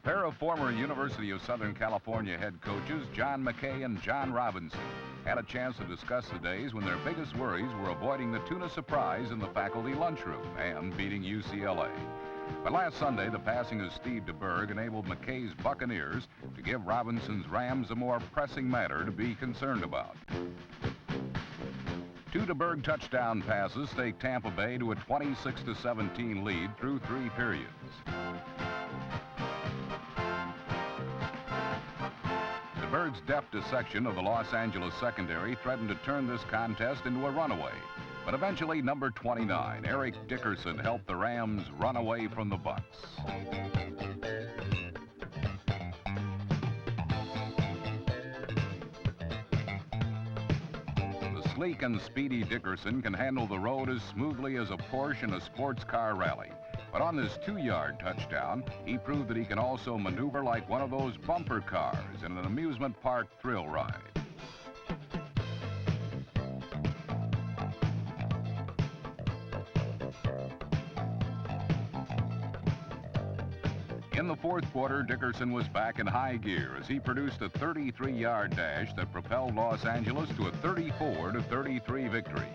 pair of former University of Southern California head coaches, John McKay and John Robinson, had a chance to discuss the days when their biggest worries were avoiding the tuna surprise in the faculty lunchroom and beating UCLA. But last Sunday, the passing of Steve DeBerg enabled McKay's Buccaneers to give Robinson's Rams a more pressing matter to be concerned about. Two DeBerg touchdown passes take Tampa Bay to a 26-17 lead through 3 periods. DeBerg's deft dissection of the Los Angeles secondary threatened to turn this contest into a runaway. But eventually, number 29, Eric Dickerson, helped the Rams run away from the Bucs. The sleek and speedy Dickerson can handle the road as smoothly as a Porsche in a sports car rally. But on this 2-yard touchdown, he proved that he can also maneuver like one of those bumper cars in an amusement park thrill ride. In the fourth quarter, Dickerson was back in high gear as he produced a 33-yard dash that propelled Los Angeles to a 34-33 victory.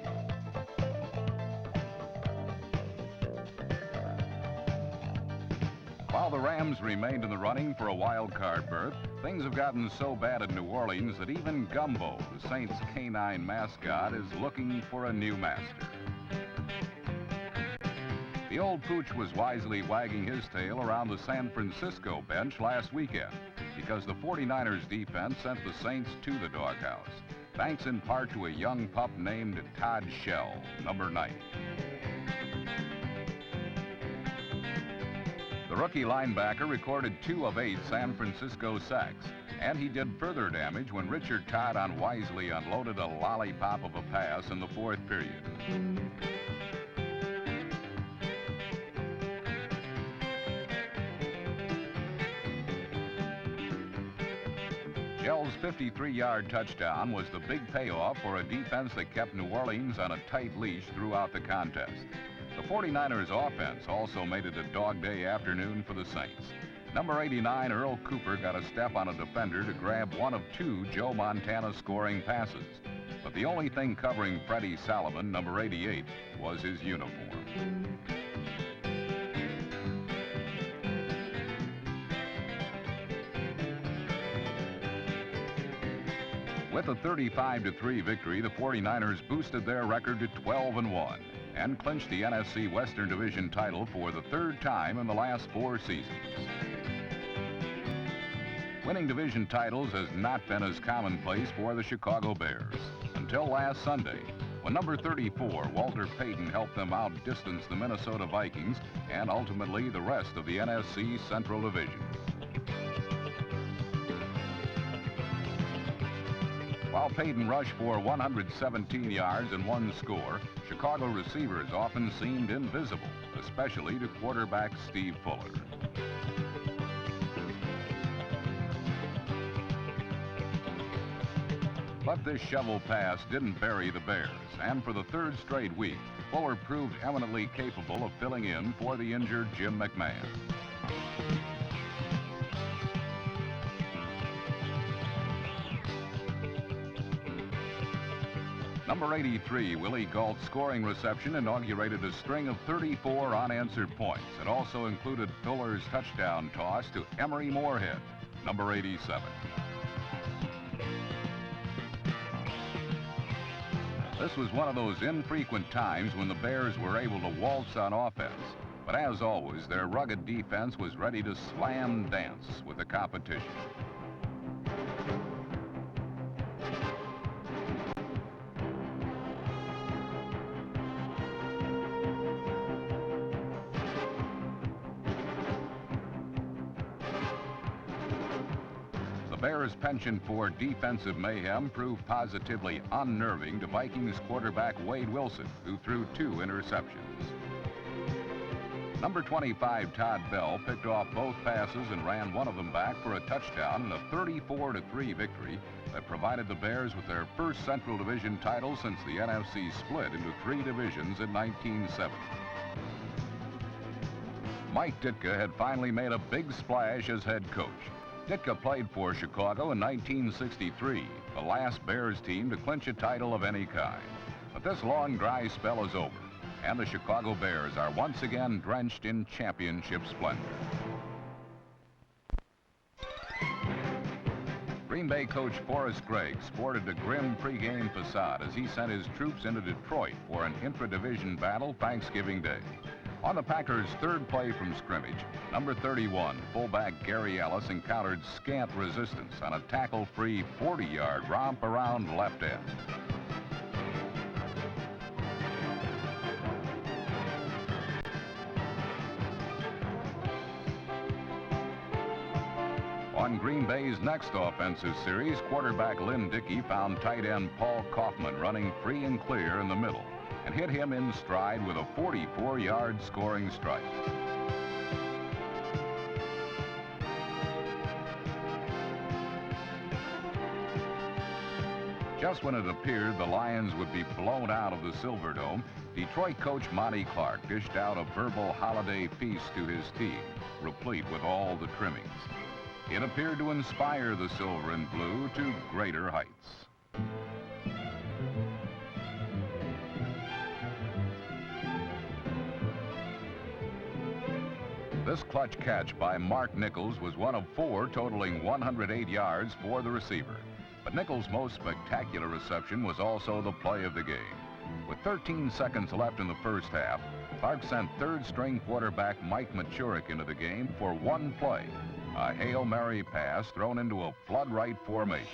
While the Rams remained in the running for a wild card berth, things have gotten so bad in New Orleans that even Gumbo, the Saints' canine mascot, is looking for a new master. The old pooch was wisely wagging his tail around the San Francisco bench last weekend because the 49ers defense sent the Saints to the doghouse, thanks in part to a young pup named Todd Shell, number 90. The rookie linebacker recorded 2 of 8 San Francisco sacks, and he did further damage when Richard Todd unwisely unloaded a lollipop of a pass in the 4th period. Shell's 53-yard touchdown was the big payoff for a defense that kept New Orleans on a tight leash throughout the contest. The 49ers offense also made it a dog day afternoon for the Saints. Number 89, Earl Cooper, got a step on a defender to grab one of 2 Joe Montana scoring passes. But the only thing covering Freddie Salomon, number 88, was his uniform. With a 35-3 victory, the 49ers boosted their record to 12-1 and clinched the NFC Western Division title for the 3rd time in the last 4 seasons. Winning division titles has not been as commonplace for the Chicago Bears until last Sunday, when number 34, Walter Payton, helped them outdistance the Minnesota Vikings and ultimately the rest of the NFC Central Division. While Payton rushed for 117 yards and 1 score, Chicago receivers often seemed invisible, especially to quarterback Steve Fuller. But this shovel pass didn't bury the Bears, and for the 3rd straight week, Fuller proved eminently capable of filling in for the injured Jim McMahon. Number 83, Willie Galt's scoring reception inaugurated a string of 34 unanswered points. It also included Fuller's touchdown toss to Emery Moorhead, number 87. This was one of those infrequent times when the Bears were able to waltz on offense. But as always, their rugged defense was ready to slam dance with the competition. Bears' penchant for defensive mayhem proved positively unnerving to Vikings quarterback Wade Wilson, who threw 2 interceptions. Number 25, Todd Bell, picked off both passes and ran one of them back for a touchdown in a 34-3 victory that provided the Bears with their first Central Division title since the NFC split into 3 divisions in 1970. Mike Ditka had finally made a big splash as head coach. Ditka played for Chicago in 1963, the last Bears team to clinch a title of any kind. But this long, dry spell is over, and the Chicago Bears are once again drenched in championship splendor. Green Bay coach Forrest Gregg sported a grim pregame facade as he sent his troops into Detroit for an intra-division battle Thanksgiving Day. On the Packers' third play from scrimmage, number 31, fullback Gary Ellis encountered scant resistance on a tackle-free 40-yard romp around left end. On Green Bay's next offensive series, quarterback Lynn Dickey found tight end Paul Kaufman running free and clear in the middle and hit him in stride with a 44-yard scoring strike. Just when it appeared the Lions would be blown out of the Silverdome, Detroit coach Monty Clark dished out a verbal holiday feast to his team, replete with all the trimmings. It appeared to inspire the silver and blue to greater heights. This clutch catch by Mark Nichols was one of 4 totaling 108 yards for the receiver. But Nichols' most spectacular reception was also the play of the game. With 13 seconds left in the first half, Clark sent third-string quarterback Mike Machurik into the game for one play, a Hail Mary pass thrown into a flood right formation.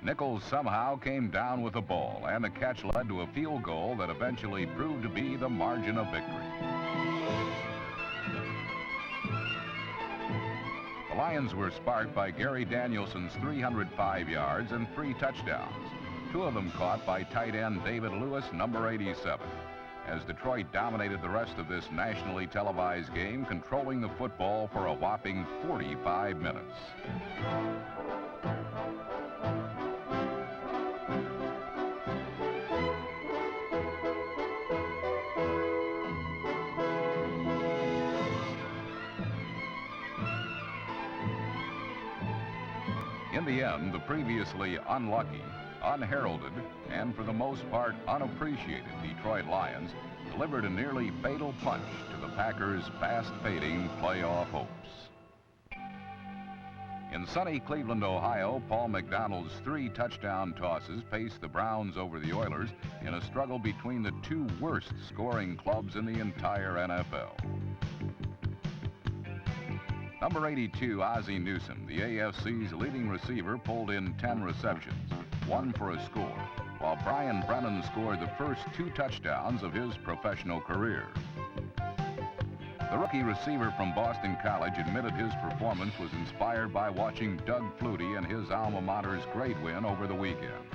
Nichols somehow came down with the ball, and the catch led to a field goal that eventually proved to be the margin of victory. The Lions were sparked by Gary Danielson's 305 yards and 3 touchdowns, 2 of them caught by tight end David Lewis, number 87, as Detroit dominated the rest of this nationally televised game, controlling the football for a whopping 45 minutes. In the end, the previously unlucky, unheralded, and for the most part unappreciated Detroit Lions delivered a nearly fatal punch to the Packers' fast-fading playoff hopes. In sunny Cleveland, Ohio, Paul McDonald's 3 touchdown tosses paced the Browns over the Oilers in a struggle between the 2 worst scoring clubs in the entire NFL. Number 82, Ozzie Newsome, the AFC's leading receiver, pulled in 10 receptions, 1 for a score, while Brian Brennan scored the first 2 touchdowns of his professional career. The rookie receiver from Boston College admitted his performance was inspired by watching Doug Flutie and his alma mater's great win over the weekend.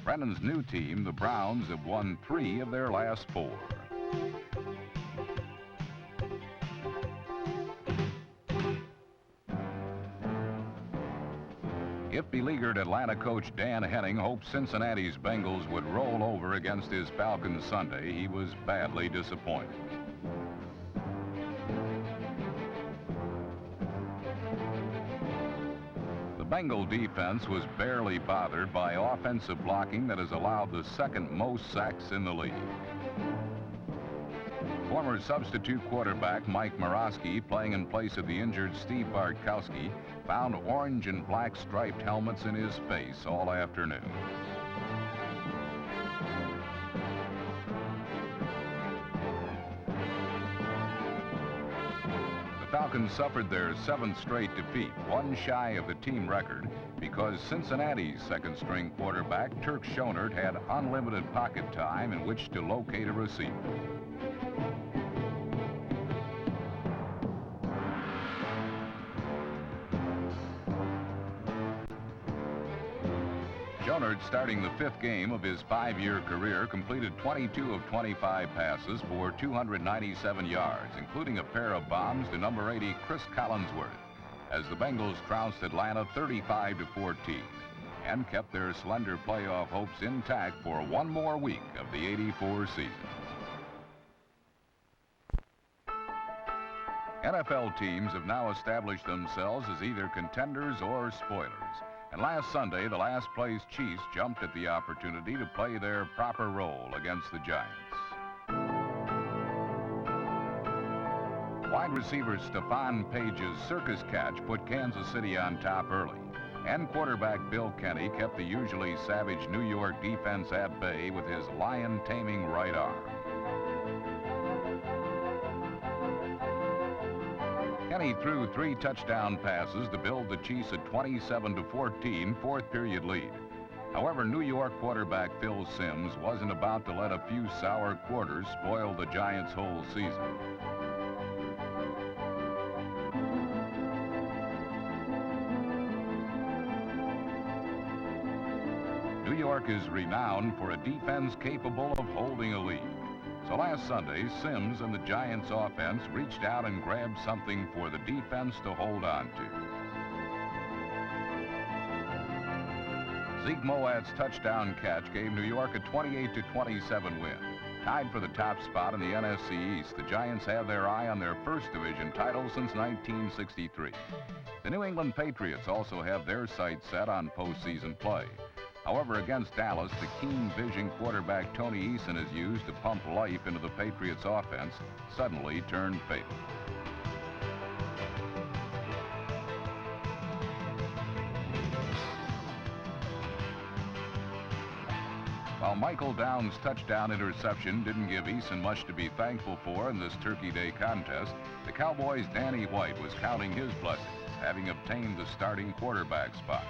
Brennan's new team, the Browns, have won 3 of their last 4. If beleaguered Atlanta coach Dan Henning hoped Cincinnati's Bengals would roll over against his Falcons Sunday, he was badly disappointed. The Bengal defense was barely bothered by offensive blocking that has allowed the 2nd most sacks in the league. Former substitute quarterback Mike Morawski, playing in place of the injured Steve Bartkowski, found orange and black striped helmets in his face all afternoon. The Falcons suffered their 7th straight defeat, 1 shy of the team record, because Cincinnati's 2nd-string quarterback Turk Schonert had unlimited pocket time in which to locate a receiver. Schonert, starting the 5th game of his 5-year career, completed 22 of 25 passes for 297 yards, including a pair of bombs to number 80 Chris Collinsworth, as the Bengals trounced Atlanta 35-14. and kept their slender playoff hopes intact for one more week of the '84 season. NFL teams have now established themselves as either contenders or spoilers. And last Sunday, the last-place Chiefs jumped at the opportunity to play their proper role against the Giants. Wide receiver Stephon Page's circus catch put Kansas City on top early. And quarterback Bill Kenny kept the usually savage New York defense at bay with his lion-taming right arm. Kenny threw 3 touchdown passes to build the Chiefs a 27-14 fourth-period lead. However, New York quarterback Phil Simms wasn't about to let a few sour quarters spoil the Giants' whole season. New York is renowned for a defense capable of holding a lead. So last Sunday, Simms and the Giants offense reached out and grabbed something for the defense to hold on to. Zeke Mowatt's touchdown catch gave New York a 28-27 win. Tied for the top spot in the NFC East, the Giants have their eye on their first division title since 1963. The New England Patriots also have their sights set on postseason play. However, against Dallas, the keen vision quarterback Tony Eason has used to pump life into the Patriots' offense suddenly turned fatal. While Michael Downs' touchdown interception didn't give Eason much to be thankful for in this Turkey Day contest, the Cowboys' Danny White was counting his blessings, having obtained the starting quarterback spot.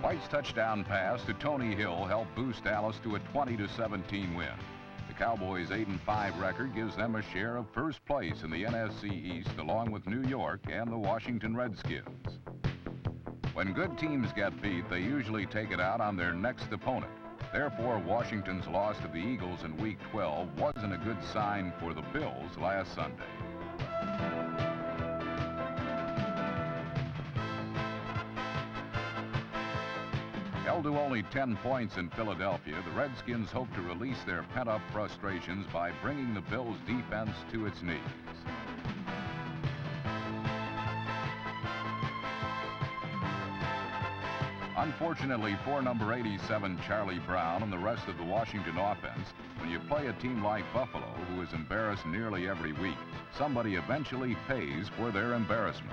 White's touchdown pass to Tony Hill helped boost Dallas to a 20-17 win. The Cowboys' 8-5 record gives them a share of first place in the NFC East, along with New York and the Washington Redskins. When good teams get beat, they usually take it out on their next opponent. Therefore, Washington's loss to the Eagles in Week 12 wasn't a good sign for the Bills last Sunday. Held to only 10 points in Philadelphia, the Redskins hope to release their pent-up frustrations by bringing the Bills' defense to its knees. Unfortunately for number 87 Charlie Brown and the rest of the Washington offense, when you play a team like Buffalo, who is embarrassed nearly every week, somebody eventually pays for their embarrassment.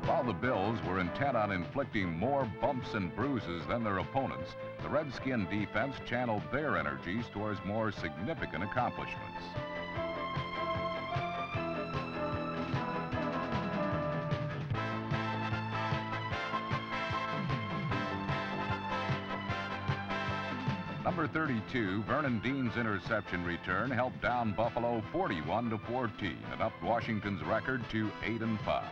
While the Bills were intent on inflicting more bumps and bruises than their opponents, the Redskin defense channeled their energies towards more significant accomplishments. Number 32, Vernon Dean's interception return helped down Buffalo 41-14 and upped Washington's record to 8-5.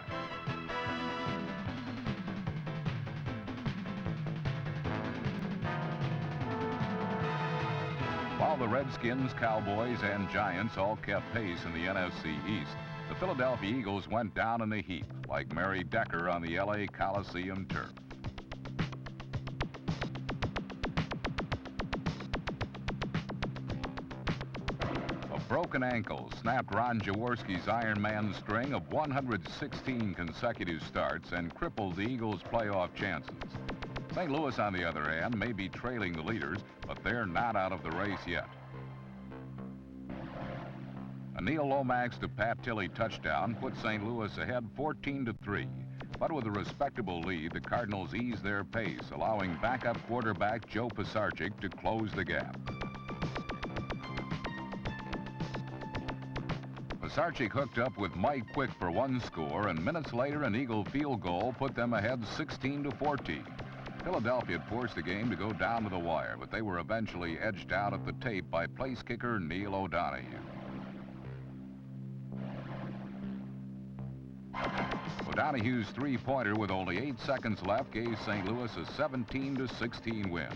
While the Redskins, Cowboys, and Giants all kept pace in the NFC East, the Philadelphia Eagles went down in the heap, like Mary Decker on the LA Coliseum turf. A broken ankle snapped Ron Jaworski's Ironman string of 116 consecutive starts and crippled the Eagles' playoff chances. St. Louis, on the other hand, may be trailing the leaders, but they're not out of the race yet. A Neil Lomax to Pat Tilley touchdown put St. Louis ahead 14-3. But with a respectable lead, the Cardinals eased their pace, allowing backup quarterback Joe Pisarcik to close the gap. Pisarcik hooked up with Mike Quick for one score, and minutes later an Eagle field goal put them ahead 16-14. Philadelphia had forced the game to go down to the wire, but they were eventually edged out at the tape by place kicker Neil O'Donohue. O'Donohue's three-pointer with only 8 seconds left gave St. Louis a 17-16 win.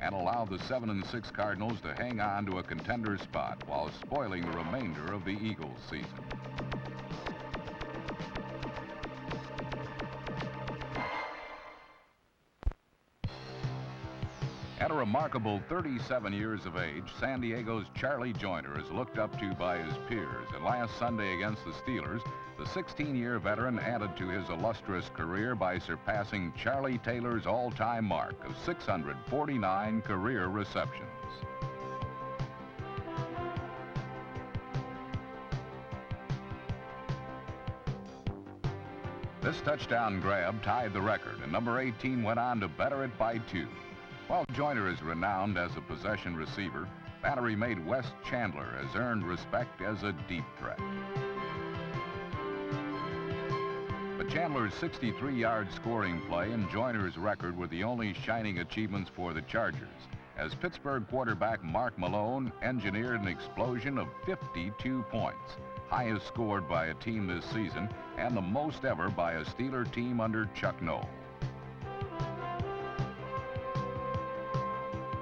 and allow the 7-6 Cardinals to hang on to a contender spot while spoiling the remainder of the Eagles' season. At a remarkable 37 years of age, San Diego's Charlie Joyner is looked up to by his peers, and last Sunday against the Steelers, the 16-year veteran added to his illustrious career by surpassing Charlie Taylor's all-time mark of 649 career receptions. This touchdown grab tied the record, and number 18 went on to better it by 2. While Joyner is renowned as a possession receiver, Battery-mate Wes Chandler has earned respect as a deep threat. But Chandler's 63-yard scoring play and Joyner's record were the only shining achievements for the Chargers, as Pittsburgh quarterback Mark Malone engineered an explosion of 52 points, highest scored by a team this season and the most ever by a Steeler team under Chuck Noll.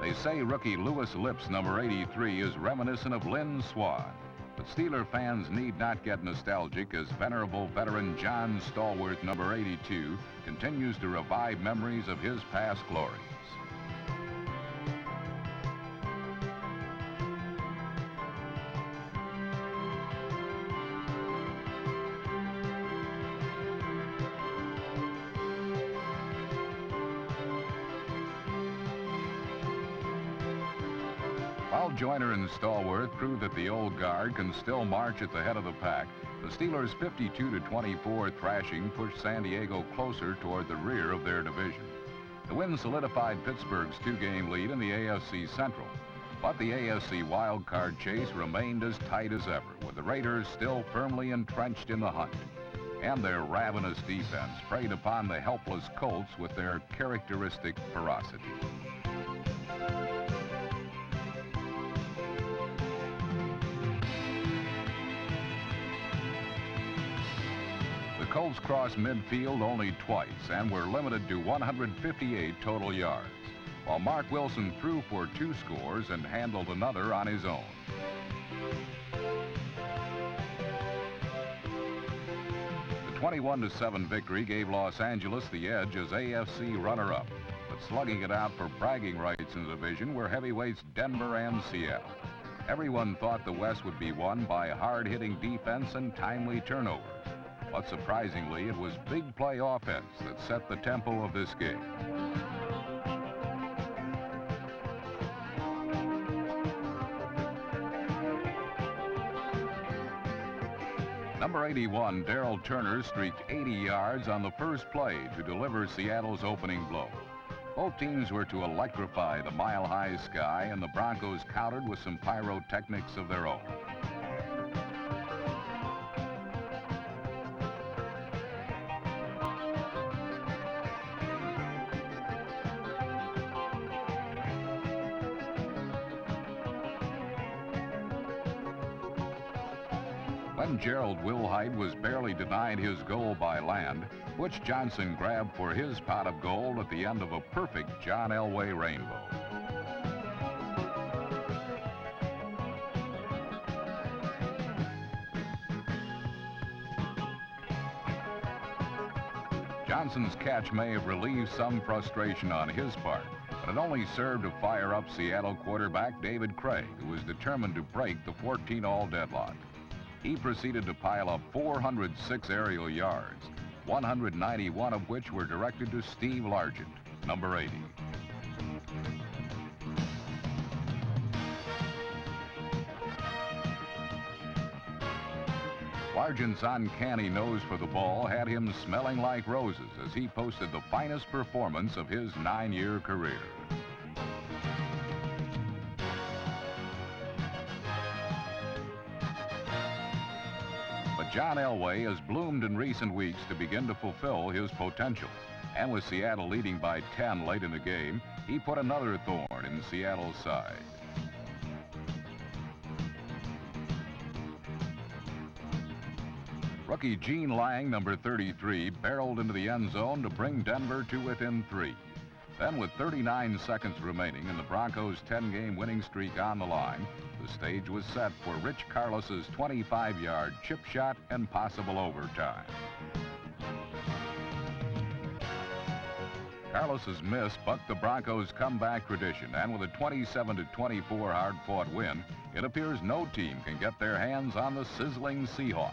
They say rookie Louis Lips, number 83, is reminiscent of Lynn Swann. But Steeler fans need not get nostalgic, as venerable veteran John Stallworth, number 82, continues to revive memories of his past glories. While Joyner and Stallworth proved that the old guard can still march at the head of the pack, the Steelers' 52-24 thrashing pushed San Diego closer toward the rear of their division. The win solidified Pittsburgh's 2-game lead in the AFC Central, but the AFC wildcard chase remained as tight as ever, with the Raiders still firmly entrenched in the hunt. And their ravenous defense preyed upon the helpless Colts with their characteristic ferocity. The Colts crossed midfield only twice and were limited to 158 total yards, while Mark Wilson threw for 2 scores and handled another on his own. The 21-7 victory gave Los Angeles the edge as AFC runner-up, but slugging it out for bragging rights in the division were heavyweights Denver and Seattle. Everyone thought the West would be won by hard-hitting defense and timely turnovers. But surprisingly, it was big play offense that set the tempo of this game. Number 81, Darrell Turner, streaked 80 yards on the first play to deliver Seattle's opening blow. Both teams were to electrify the mile-high sky, and the Broncos countered with some pyrotechnics of their own. When Gerald Wilhite was barely denied his goal by land, Butch Johnson grabbed for his pot of gold at the end of a perfect John Elway rainbow. Johnson's catch may have relieved some frustration on his part, but it only served to fire up Seattle quarterback David Craig, who was determined to break the 14-all deadlock. He proceeded to pile up 406 aerial yards, 191 of which were directed to Steve Largent, number 80. Largent's uncanny nose for the ball had him smelling like roses as he posted the finest performance of his 9-year career. John Elway has bloomed in recent weeks to begin to fulfill his potential. And with Seattle leading by 10 late in the game, he put another thorn in Seattle's side. Rookie Gene Lang, number 33, barreled into the end zone to bring Denver to within 3. Then, with 39 seconds remaining and the Broncos' 10-game winning streak on the line, the stage was set for Rich Carlos's 25-yard chip shot and possible overtime. Carlos's miss bucked the Broncos' comeback tradition, and with a 27-24 hard-fought win, it appears no team can get their hands on the sizzling Seahawks.